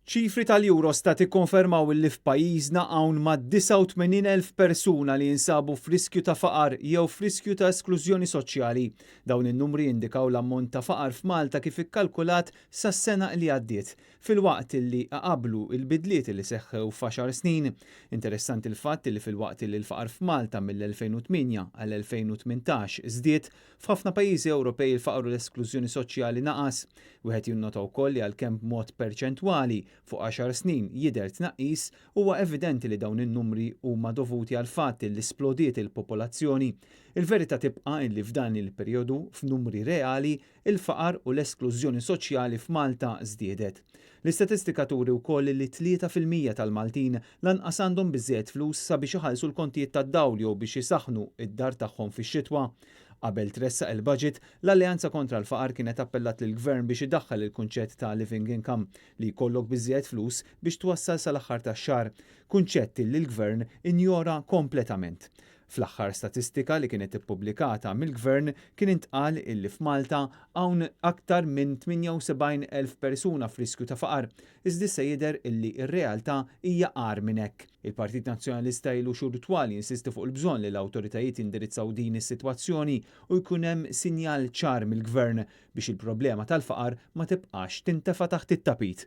ċifri tal-Eurostat ikkonfermaw li f'pajjiżna hawn ma' 89,000 persuna li jinsabu f'riskju ta' faqar jew f'riskju ta' esklużjoni soċjali. Dawn in-numri jindikaw l-ammont ta' faqar f'Malta kif ikkalkulat sas-sena li għaddiet, filwaqt li qablu il-bidliet li seħħew f'għaxar snin. Interessanti l-fatt li filwaqt li l-faqar f'Malta mill-2008 għal 2018 żdied, f'ħafna pajjiżi Ewropej il-faqar u l-esklużjoni soċjali naqas. Wieħed jinnota wkoll li għalkemm b'mod perċentwali fuq 10 snin jidher tnaqqis, huwa evidenti li dawn in-numri huma dovuti għal fatt li splodiet il-popolazzjoni. Il-verità tibqa' li f'dan il-perjodu f'numri reali il-faqar u l-esklużjoni soċjali f'Malta żdiedet. L-istatistika turi wkoll li 3% tal-Maltin lanqas għandhom biżżejjed flus sabiex iħallsu l-kontijiet tad-dawl jew biex isaħħnu id-dar tagħhom fix-xitwa. Qabel tressaq il-budget, l-Alleanza kontra l-Faqar kienet appellat lill-Gvern biex idaħħal il-kunċett ta' living income li jkollok biżżejjed flus biex twassal sal-aħħar tax-xahar, kunċett li l-Gvern injora kompletament. Fl-aħħar statistika li kienet ippubblikata mill-Gvern kien intqal illi f'Malta hawn aktar minn 78,000 persuna f'riskju ta' faqar, iżda se jidher illi r-realtà hija qar minn hekk. Il-Partit Nazzjonalista ilu xhur twal jinsisti fuq il-bżonn li l-awtoritajiet jindirizzaw din is-sitwazzjoni u jkun hemm sinjal ċar mill-Gvern biex il-problema tal-faqar ma tibqax tintefa' taħt it-tapit.